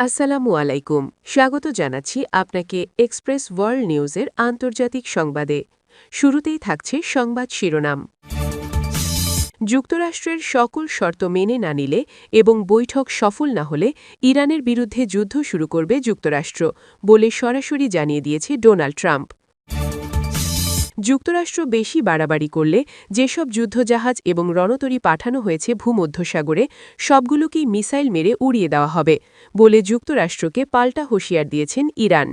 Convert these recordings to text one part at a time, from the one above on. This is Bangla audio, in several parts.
আসসালামু আলাইকুম। স্বাগত জানাচ্ছি আপনাকে এক্সপ্রেস ওয়ার্ল্ড নিউজের আন্তর্জাতিক সংবাদে। শুরুতেই থাকছে সংবাদ শিরোনাম। যুক্তরাষ্ট্রের সকল শর্ত মেনে না নিলে এবং বৈঠক সফল না হলে ইরানের বিরুদ্ধে যুদ্ধ শুরু করবে যুক্তরাষ্ট্র বলে সরাসরি জানিয়ে দিয়েছে ডোনাল্ড ট্রাম্প। যুক্তরাষ্ট্র বেশি বাড়াবাড়ি করলে যেসব যুদ্ধজাহাজ এবং রণতরী পাঠানো হয়েছে ভূমধ্যসাগরে সবগুলোকেই মিসাইল মেরে উড়িয়ে দেওয়া হবে বলে যুক্তরাষ্ট্রকে পাল্টা হুঁশিয়ার দিয়েছেন ইরান।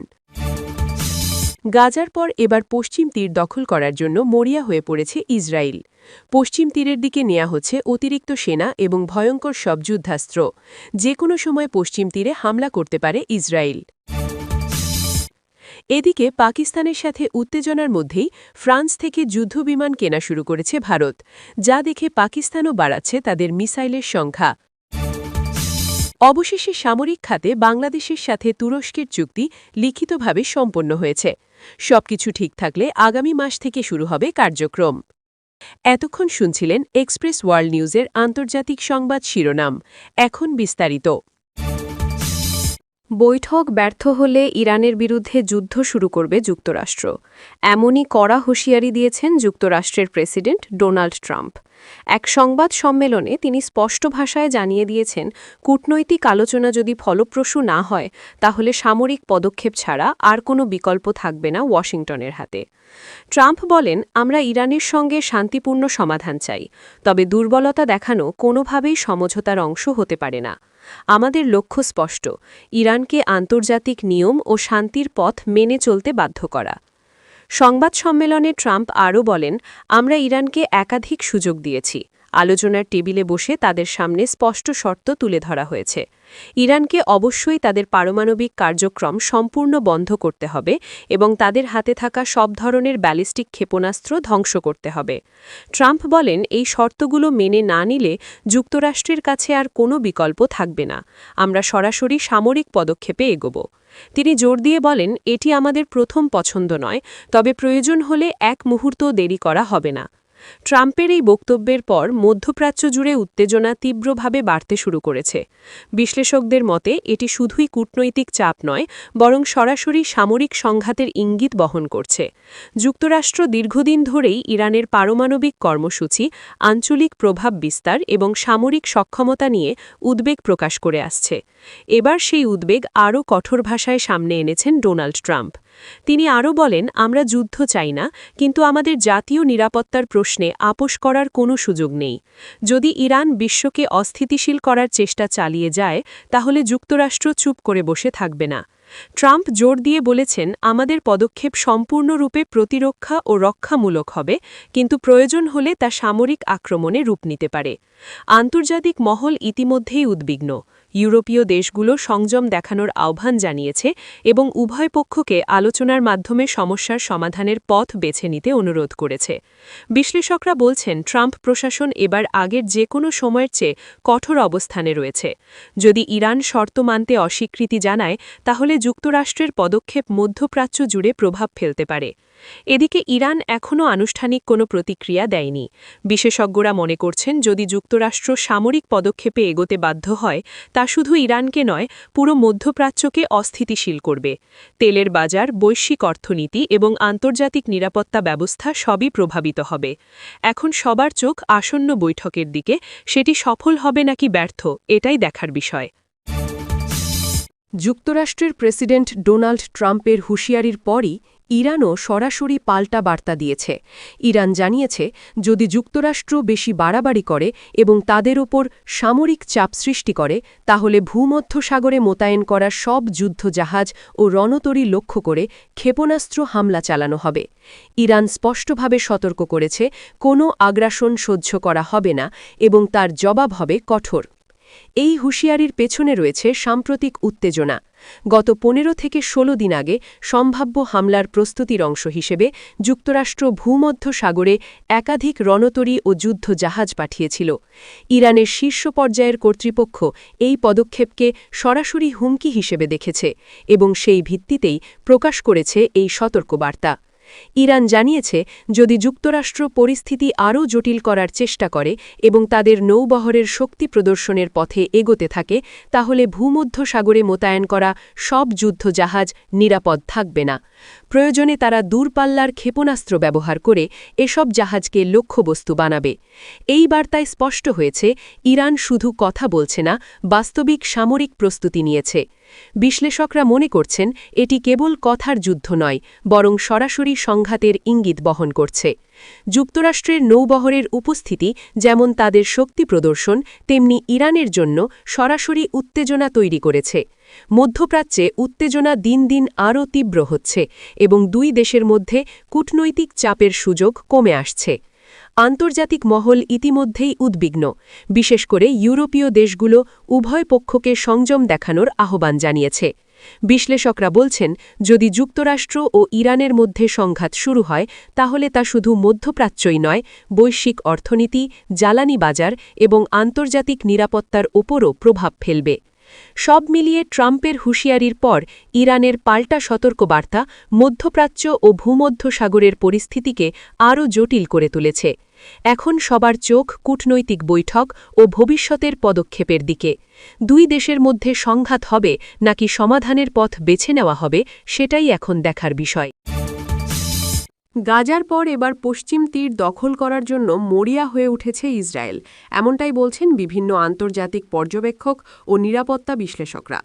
গাজার পর এবার পশ্চিম তীর দখল করার জন্য মরিয়া হয়ে পড়েছে ইসরায়েল। পশ্চিম তীরের দিকে নেওয়া হচ্ছে অতিরিক্ত সেনা এবং ভয়ঙ্কর সব যুদ্ধাস্ত্র। যে কোনো সময় পশ্চিম তীরে হামলা করতে পারে ইসরায়েল। এদিকে পাকিস্তানের সাথে উত্তেজনার মধ্যেই ফ্রান্স থেকে যুদ্ধবিমান কেনা শুরু করেছে ভারত, যা দেখে পাকিস্তানও বাড়াচ্ছে তাদের মিসাইলের সংখ্যা। অবশেষে সামরিক খাতে বাংলাদেশের সাথে তুরস্কের চুক্তি লিখিতভাবে সম্পন্ন হয়েছে। সবকিছু ঠিক থাকলে আগামী মাস থেকে শুরু হবে কার্যক্রম। এতক্ষণ শুনছিলেন এক্সপ্রেস ওয়ার্ল্ড নিউজের আন্তর্জাতিক সংবাদ শিরোনাম। এখন বিস্তারিত। বৈঠক ব্যর্থ হলে ইরানের বিরুদ্ধে যুদ্ধ শুরু করবে যুক্তরাষ্ট্র, এমনই কড়া হুঁশিয়ারি দিয়েছেন যুক্তরাষ্ট্রের প্রেসিডেন্ট ডোনাল্ড ট্রাম্প। এক সংবাদ সম্মেলনে তিনি স্পষ্ট ভাষায় জানিয়ে দিয়েছেন, কূটনৈতিক আলোচনা যদি ফলপ্রসূ না হয় তাহলে সামরিক পদক্ষেপ ছাড়া আর কোনো বিকল্প থাকবে না ওয়াশিংটনের হাতে। ট্রাম্প বলেন, আমরা ইরানের সঙ্গে শান্তিপূর্ণ সমাধান চাই, তবে দুর্বলতা দেখানো কোনোভাবেই সমঝোতার অংশ হতে পারে না। আমাদের লক্ষ্য স্পষ্ট, ইরানকে আন্তর্জাতিক নিয়ম ও শান্তির পথ মেনে চলতে বাধ্য করা। সংবাদ সম্মেলনে ট্রাম্প আরও বলেন, আমরা ইরানকে একাধিক সুযোগ দিয়েছি। আলোচনার টেবিলে বসে তাদের সামনে স্পষ্ট শর্ত তুলে ধরা হয়েছে। ইরানকে অবশ্যই তাদের পারমাণবিক কার্যক্রম সম্পূর্ণ বন্ধ করতে হবে এবং তাদের হাতে থাকা সব ধরনের ব্যালিস্টিক ক্ষেপণাস্ত্র ধ্বংস করতে হবে। ট্রাম্প বলেন, এই শর্তগুলো মেনে না নিলে যুক্তরাষ্ট্রের কাছে আর কোনো বিকল্প থাকবে না। আমরা সরাসরি সামরিক পদক্ষেপে এগোব। তিনি জোর দিয়ে বলেন, এটি আমাদের প্রথম পছন্দ নয়, তবে প্রয়োজন হলে এক মুহূর্তও দেরি করা হবে না। ট্রাম্পের এই বক্তব্যের পর মধ্যপ্রাচ্য জুড়ে উত্তেজনা তীব্রভাবে বাড়তে শুরু করেছে। বিশ্লেষকদের মতে এটি শুধুই কূটনৈতিক চাপ নয়, বরং সরাসরি সামরিক সংঘাতের ইঙ্গিত বহন করছে। যুক্তরাষ্ট্র দীর্ঘদিন ধরেই ইরানের পারমাণবিক কর্মসূচি, আঞ্চলিক প্রভাব বিস্তার এবং সামরিক সক্ষমতা নিয়ে উদ্বেগ প্রকাশ করে আসছে। এবার সেই উদ্বেগ আরও কঠোর ভাষায় সামনে এনেছেন ডোনাল্ড ট্রাম্প। তিনি আরও বলেন, আমরা যুদ্ধ চাই না, কিন্তু আমাদের জাতীয় নিরাপত্তার প্রশ্নে আপোস করার কোনো সুযোগ নেই। যদি ইরান বিশ্বকে অস্থিতিশীল করার চেষ্টা চালিয়ে যায়, তাহলে যুক্তরাষ্ট্র চুপ করে বসে থাকবে না। ট্রাম্প জোর দিয়ে বলেছেন, আমাদের পদক্ষেপ সম্পূর্ণরূপে প্রতিরক্ষা ও রক্ষামূলক হবে, কিন্তু প্রয়োজন হলে তা সামরিক আক্রমণে রূপ নিতে পারে। আন্তর্জাতিক মহল ইতিমধ্যেই উদ্বিগ্ন। ইউরোপীয় দেশগুলো সংযম দেখানোর আহ্বান জানিয়েছে এবং উভয় পক্ষকে আলোচনার মাধ্যমে সমস্যার সমাধানের পথ বেছে নিতে অনুরোধ করেছে। বিশ্লেষকরা বলছেন, ট্রাম্প প্রশাসন এবার আগের যে কোনো সময়ের চেয়ে কঠোর অবস্থানে রয়েছে। যদি ইরান শর্ত মানতে অস্বীকৃতি জানায়, তাহলে যুক্তরাষ্ট্রের পদক্ষেপ মধ্যপ্রাচ্য জুড়ে প্রভাব ফেলতে পারে। এদিকে ইরান এখনও আনুষ্ঠানিক কোনো প্রতিক্রিয়া দেয়নি। বিশেষজ্ঞরা মনে করছেন, যদি যুক্তরাষ্ট্র সামরিক পদক্ষেপে এগোতে বাধ্য হয়, তা শুধু ইরানকে নয়, পুরো মধ্যপ্রাচ্যকে অস্থিতিশীল করবে। তেলের বাজার, বৈশ্বিক অর্থনীতি এবং আন্তর্জাতিক নিরাপত্তা ব্যবস্থা সবই প্রভাবিত হবে। এখন সবার চোখ আসন্ন বৈঠকের দিকে, সেটি সফল হবে নাকি ব্যর্থ, এটাই দেখার বিষয়। যুক্তরাষ্ট্রের প্রেসিডেন্ট ডোনাল্ড ট্রাম্পের হুঁশিয়ারির পরই ইরানও সরাসরি পাল্টা বার্তা দিয়েছে। ইরান জানিয়েছে, যদি যুক্তরাষ্ট্র বেশি বাড়াবাড়ি করে এবং তাদের ওপর সামরিক চাপ সৃষ্টি করে, তাহলে ভূমধ্যসাগরে মোতায়েন করা সব যুদ্ধজাহাজ ও রণতরী লক্ষ্য করে ক্ষেপণাস্ত্র হামলা চালানো হবে। ইরান স্পষ্টভাবে সতর্ক করেছে, কোনো আগ্রাসন সহ্য করা হবে না এবং তার জবাব হবে কঠোর। এই হুঁশিয়ারির পেছনে রয়েছে সাম্প্রতিক উত্তেজনা। গত 15 থেকে 16 দিন আগে সম্ভাব্য হামলার প্রস্তুতির অংশ হিসেবে যুক্তরাষ্ট্র ভূমধ্যসাগরে একাধিক রণতরী ও যুদ্ধ জাহাজ পাঠিয়েছিল। ইরানের শীর্ষ পর্যায়ের কর্তৃপক্ষ এই পদক্ষেপকে সরাসরি হুমকি হিসেবে দেখেছে এবং সেই ভিত্তিতেই প্রকাশ করেছে এই সতর্কবার্তা। ইরান জানিয়েছে, যদি যুক্তরাষ্ট্র পরিস্থিতি আরও জটিল করার চেষ্টা করে এবং তাদের নৌবহরের শক্তি প্রদর্শনের পথে এগোতে থাকে তাহলে ভূমধ্যসাগরে মোতায়েন করা সব যুদ্ধ জাহাজ নিরাপদ থাকবে না। প্রয়োজনে তারা দূরপাল্লার ক্ষেপণাস্ত্র ব্যবহার করে এসব জাহাজকে লক্ষ্যবস্তু বানাবে। এই বার্তায় স্পষ্ট হয়েছে, ইরান শুধু কথা বলছে না, বাস্তবিক সামরিক প্রস্তুতি নিয়েছে। বিশ্লেষকরা মনে করছেন, এটি কেবল কথার যুদ্ধ নয়, বরং সরাসরি সংঘাতের ইঙ্গিত বহন করছে। যুক্তরাষ্ট্রের নৌবহরের উপস্থিতি যেমন তাদের শক্তি প্রদর্শন, তেমনি ইরানের জন্য সরাসরি উত্তেজনা তৈরি করেছে। মধ্যপ্রাচ্যে উত্তেজনা দিন দিন আরও তীব্র হচ্ছে এবং দুই দেশের মধ্যে কূটনৈতিক চাপের সুযোগ কমে আসছে। আন্তর্জাতিক মহল ইতিমধ্যেই উদ্বিগ্ন, বিশেষ করে ইউরোপীয় দেশগুলো উভয় পক্ষকে সংযম দেখানোর আহ্বান জানিয়েছে। বিশ্লেষকরা বলছেন, যদি যুক্তরাষ্ট্র ও ইরানের মধ্যে সংঘাত শুরু হয় তাহলে তা শুধু মধ্যপ্রাচ্যই নয়, বৈশ্বিক অর্থনীতি, জ্বালানি বাজার এবং আন্তর্জাতিক নিরাপত্তার ওপরও প্রভাব ফেলবে। সব মিলিয়ে ট্রাম্পের হুঁশিয়ারির পর ইরানের পাল্টা সতর্কবার্তা মধ্যপ্রাচ্য ও ভূমধ্যসাগরের পরিস্থিতিকে আরও জটিল করে তুলেছে। এখন সবার চোখ কূটনৈতিক বৈঠক ও ভবিষ্যতের পদক্ষেপের দিকে। দুই দেশের মধ্যে সংঘাত হবে নাকি সমাধানের পথ বেছে নেওয়া হবে, সেটাই এখন দেখার বিষয়। গাজার পর এবার পশ্চিম তীর দখল করার জন্য মরিয়া হয়ে উঠেছে ইসরায়েল, এমনটাই বলছেন বিভিন্ন আন্তর্জাতিক পর্যবেক্ষক ও নিরাপত্তা বিশ্লেষকরা।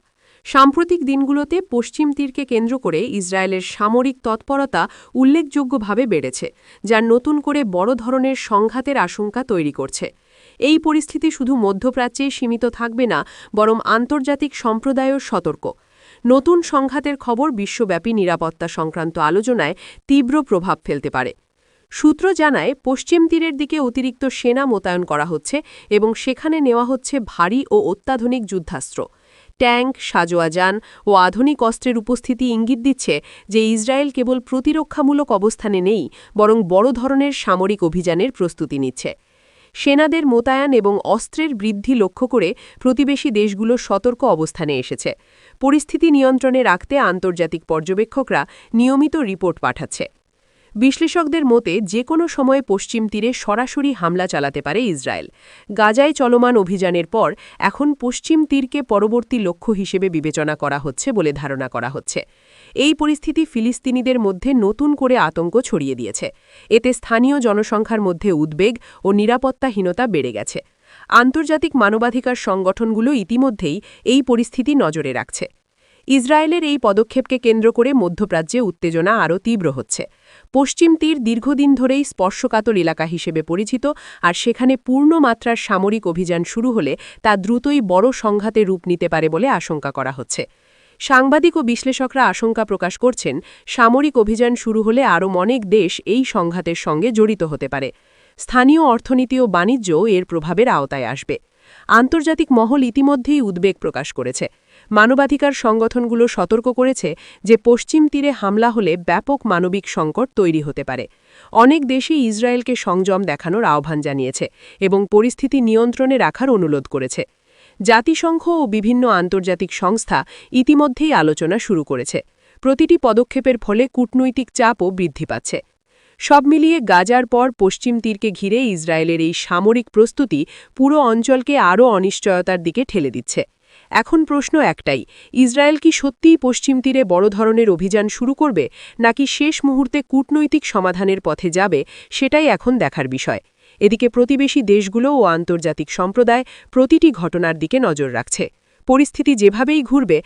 সাম্প্রতিক দিনগুলোতে পশ্চিম তীরকে কেন্দ্র করে ইসরায়েলের সামরিক তৎপরতা উল্লেখযোগ্যভাবে বেড়েছে, যা নতুন করে বড় ধরনের সংঘাতের আশঙ্কা তৈরি করছে। এই পরিস্থিতি শুধু মধ্যপ্রাচ্যেই সীমিত থাকবে না, বরং আন্তর্জাতিক সম্প্রদায়ও সতর্ক। নতুন সংঘাতের খবর বিশ্বব্যাপী নিরাপত্তা সংক্রান্ত আলোচনায় তীব্র প্রভাব ফেলতে পারে। সূত্র জানায়, পশ্চিম তীরের দিকে অতিরিক্ত সেনা মোতায়েন করা হচ্ছে এবং সেখানে নেওয়া হচ্ছে ভারী ও অত্যাধুনিক যুদ্ধাস্ত্র। ট্যাঙ্ক, সাজোয়া যান ও আধুনিক অস্ত্রের উপস্থিতি ইঙ্গিত দিচ্ছে যে ইসরায়েল কেবল প্রতিরক্ষামূলক অবস্থানে নেই, বরং বড় ধরনের সামরিক অভিযানের প্রস্তুতি নিচ্ছে। সেনাদের মোতায়েন এবং অস্ত্রের বৃদ্ধি লক্ষ্য করে প্রতিবেশী দেশগুলো সতর্ক অবস্থানে এসেছে। পরিস্থিতি নিয়ন্ত্রণে রাখতে আন্তর্জাতিক পর্যবেক্ষকরা নিয়মিত রিপোর্ট পাঠাচ্ছে। বিশ্লেষকদের মতে যে কোনো সময়ে পশ্চিম তীরে সরাসরি হামলা চালাতে পারে ইসরায়েল। গাজায় চলমান অভিযানের পর এখন পশ্চিম তীরকে পরবর্তী লক্ষ্য হিসেবে বিবেচনা করা হচ্ছে বলে ধারণা করা হচ্ছে। এই পরিস্থিতি ফিলিস্তিনিদের মধ্যে নতুন করে আতঙ্ক ছড়িয়ে দিয়েছে। এতে স্থানীয় জনসংখ্যার মধ্যে উদ্বেগ ও নিরাপত্তাহীনতা বেড়ে গেছে। আন্তর্জাতিক মানবাধিকার সংগঠনগুলো ইতিমধ্যেই এই পরিস্থিতি নজরে রাখছে। ইসরায়েলের এই পদক্ষেপকে কেন্দ্র করে মধ্যপ্রাচ্যে উত্তেজনা আরও তীব্র হচ্ছে। পশ্চিম তীর দীর্ঘদিন ধরেই স্পর্শকাতর এলাকা হিসেবে পরিচিত, আর সেখানে পূর্ণমাত্রার সামরিক অভিযান শুরু হলে তা দ্রুতই বড় সংঘাতে রূপ নিতে পারে বলে আশঙ্কা করা হচ্ছে। সাংবাদিক ও বিশ্লেষকরা আশঙ্কা প্রকাশ করছেন, সামরিক অভিযান শুরু হলে আরও অনেক দেশ এই সংঘাতের সঙ্গে জড়িত হতে পারে। স্থানীয় অর্থনীতি ও বাণিজ্য এর প্রভাবের আওতায় আসবে। আন্তর্জাতিক মহল ইতিমধ্যেই উদ্বেগ প্রকাশ করেছে। মানবাধিকার সংগঠনগুলো সতর্ক করেছে যে পশ্চিম তীরে হামলা হলে ব্যাপক মানবিক সংকট তৈরি হতে পারে। অনেক দেশই ইসরায়েলকে সংযম দেখানোর আহ্বান জানিয়েছে এবং পরিস্থিতি নিয়ন্ত্রণে রাখার অনুরোধ করেছে। জাতিসংঘ ও বিভিন্ন আন্তর্জাতিক সংস্থা ইতিমধ্যেই আলোচনা শুরু করেছে। প্রতিটি পদক্ষেপের ফলে কূটনৈতিক চাপও বৃদ্ধি পাচ্ছে। সব মিলিয়ে গাজার পর পশ্চিম তীরকে ঘিরে ইসরায়েলের এই সামরিক প্রস্তুতি পুরো অঞ্চলকে আরও অনিশ্চয়তার দিকে ঠেলে দিচ্ছে। এখন প্রশ্ন একটাই, ইসরায়েল কি সত্যিই পশ্চিম তীরে বড় ধরনের অভিযান শুরু করবে, নাকি শেষ মুহূর্তে কূটনৈতিক সমাধানের পথে যাবে, সেটাই এখন দেখার বিষয়। এদিকে প্রতিবেশী দেশগুলো ও আন্তর্জাতিক সম্প্রদায় প্রতিটি ঘটনার দিকে নজর রাখছে। পরিস্থিতি যেভাবেই ঘুরবে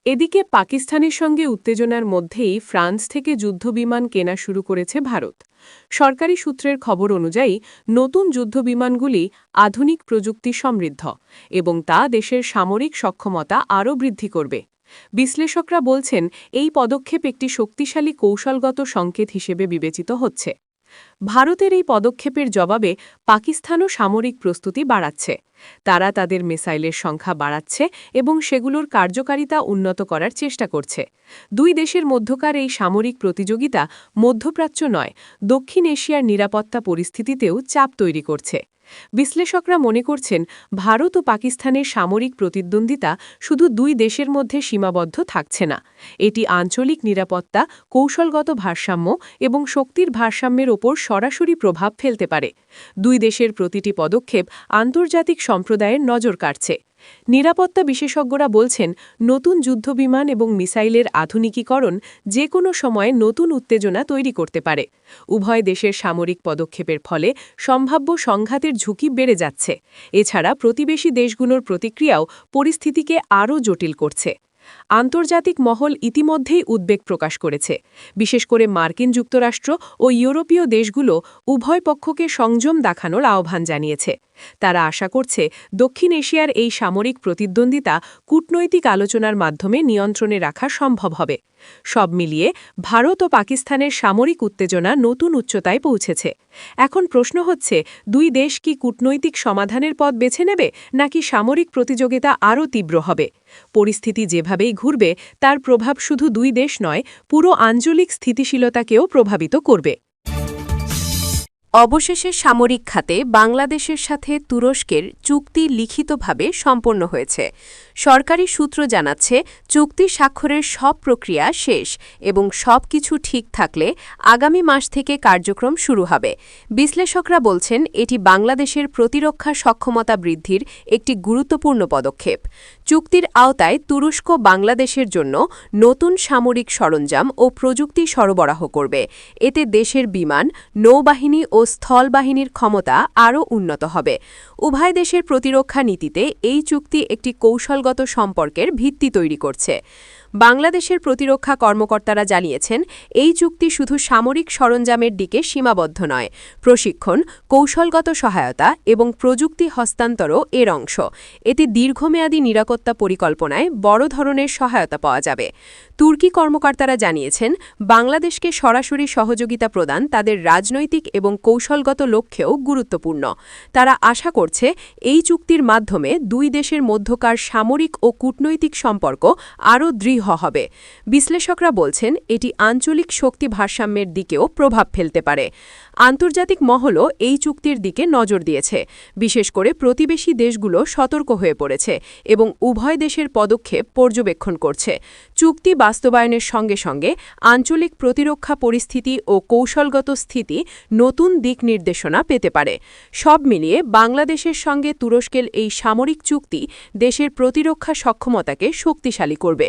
এদিকে পাকিস্তানের সঙ্গে উত্তেজনার মধ্যেই ফ্রান্স থেকে যুদ্ধবিমান কেনা শুরু করেছে ভারত। সরকারি সূত্রের খবর অনুযায়ী নতুন যুদ্ধবিমানগুলি আধুনিক প্রযুক্তি সমৃদ্ধ এবং তা দেশের সামরিক সক্ষমতা আরও বৃদ্ধি করবে। বিশ্লেষকরা বলছেন, এই পদক্ষেপ একটি শক্তিশালী কৌশলগত সংকেত হিসেবে বিবেচিত হচ্ছে। ভারতের এই পদক্ষেপের জবাবে পাকিস্তানও সামরিক প্রস্তুতি বাড়াচ্ছে। তারা তাদের মিসাইলের সংখ্যা বাড়াচ্ছে এবং সেগুলোর কার্যকারিতা উন্নত করার চেষ্টা করছে। দুই দেশের মধ্যকার এই সামরিক প্রতিযোগিতা মধ্যপ্রাচ্য নয়, দক্ষিণ এশিয়ার নিরাপত্তা পরিস্থিতিতেও চাপ তৈরি করছে। বিশ্লেষকরা মনে করছেন ভারত ও পাকিস্তানের সামরিক প্রতিদ্বন্দ্বিতা শুধু দুই দেশের মধ্যে সীমাবদ্ধ থাকছে না, এটি আঞ্চলিক নিরাপত্তা, কৌশলগত ভারসাম্য এবং শক্তির ভারসাম্যের ওপর সরাসরি প্রভাব ফেলতে পারে। দুই দেশের প্রতিটি পদক্ষেপ আন্তর্জাতিক সম্প্রদায়ের নজর কাড়ছে। নিরাপত্তা বিশেষজ্ঞরা বলছেন, নতুন যুদ্ধবিমান এবং মিসাইলের আধুনিকীকরণ যে কোনো সময়ে নতুন উত্তেজনা তৈরি করতে পারে। উভয় দেশের সামরিক পদক্ষেপের ফলে সম্ভাব্য সংঘাতের ঝুঁকি বেড়ে যাচ্ছে। এছাড়া প্রতিবেশী দেশগুলোর প্রতিক্রিয়াও পরিস্থিতিকে আরও জটিল করছে। আন্তর্জাতিক মহল ইতিমধ্যেই উদ্বেগ প্রকাশ করেছে। বিশেষ করে মার্কিন যুক্তরাষ্ট্র ও ইউরোপীয় দেশগুলো উভয় পক্ষকে সংযম দেখানোর আহ্বান জানিয়েছে। তারা আশা করছে দক্ষিণ এশিয়ার এই সামরিক প্রতিদ্বন্দ্বিতা কূটনৈতিক আলোচনার মাধ্যমে নিয়ন্ত্রণে রাখা সম্ভব হবে। সব মিলিয়ে ভারত ও পাকিস্তানের সামরিক উত্তেজনা নতুন উচ্চতায় পৌঁছেছে। এখন প্রশ্ন হচ্ছে, দুই দেশ কি কূটনৈতিক সমাধানের পথ বেছে নেবে, নাকি সামরিক প্রতিযোগিতা আরও তীব্র হবে? পরিস্থিতি যেভাবেই ঘুরবে তার প্রভাব শুধু দুই দেশ নয়, পুরো আঞ্চলিক স্থিতিশীলতাকেও প্রভাবিত করবে। অবশেষে সামরিক খাতে বাংলাদেশের সাথে তুরস্কের চুক্তি লিখিতভাবে সম্পন্ন হয়েছে। সরকারি সূত্র জানাচ্ছে, চুক্তি স্বাক্ষরের সব প্রক্রিয়া শেষ এবং সব কিছু ঠিক থাকলে আগামী মাস থেকে কার্যক্রম শুরু হবে। বিশ্লেষকরা বলছেন, এটি বাংলাদেশের প্রতিরক্ষা সক্ষমতা বৃদ্ধির একটি গুরুত্বপূর্ণ পদক্ষেপ। চুক্তির আওতায় তুরস্ক বাংলাদেশের জন্য নতুন সামরিক সরঞ্জাম ও প্রযুক্তি সরবরাহ করবে। এতে দেশের বিমান, নৌবাহিনী ও স্থলবাহিনীর ক্ষমতা আরও উন্নত হবে। উভয় দেশের প্রতিরক্ষা নীতিতে এই চুক্তি একটি কৌশলগত সম্পর্কের ভিত্তি তৈরি করছে। বাংলাদেশের প্রতিরক্ষা কর্মকর্তারা জানিয়েছেন, এই চুক্তি শুধু সামরিক সরঞ্জামের দিকে সীমাবদ্ধ নয়, প্রশিক্ষণ, কৌশলগত সহায়তা এবং প্রযুক্তি হস্তান্তরও এর অংশ। এতে দীর্ঘমেয়াদী নিরাপত্তা পরিকল্পনায় বড় ধরনের সহায়তা পাওয়া যাবে। তুর্কি কর্মকর্তারা জানিয়েছেন, বাংলাদেশকে সরাসরি সহযোগিতা প্রদান তাদের রাজনৈতিক এবং কৌশলগত লক্ষ্যেও গুরুত্বপূর্ণ। তারা আশা করছে, এই চুক্তির মাধ্যমে দুই দেশের মধ্যকার সামরিক ও কূটনৈতিক সম্পর্ক আরও দৃঢ় হবে। বিশ্লেষকরা বলছেন, এটি আঞ্চলিক শক্তি ভারসাম্যের দিকেও প্রভাব ফেলতে পারে। আন্তর্জাতিক মহলও এই চুক্তির দিকে নজর দিয়েছে। বিশেষ করে প্রতিবেশী দেশগুলো সতর্ক হয়ে পড়েছে এবং উভয় দেশের পদক্ষেপ পর্যবেক্ষণ করছে। চুক্তি বাস্তবায়নের সঙ্গে সঙ্গে আঞ্চলিক প্রতিরক্ষা পরিস্থিতি ও কৌশলগত স্থিতি নতুন দিক নির্দেশনা পেতে পারে। সব মিলিয়ে বাংলাদেশের সঙ্গে তুরস্কের এই সামরিক চুক্তি দেশের প্রতিরক্ষা সক্ষমতাকে শক্তিশালী করবে।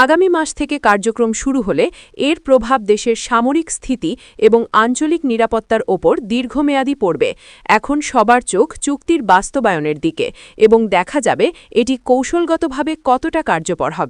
আগামী মাস থেকে কার্যক্রম শুরু হলে এর প্রভাব দেশের সামরিক স্থিতি এবং আঞ্চলিক নিরাপত্তার ওপর দীর্ঘমেয়াদী পড়বে। এখন সবার চোখ চুক্তির বাস্তবায়নের দিকে এবং দেখা যাবে এটি কৌশলগতভাবে কতটা কার্যকর হবে।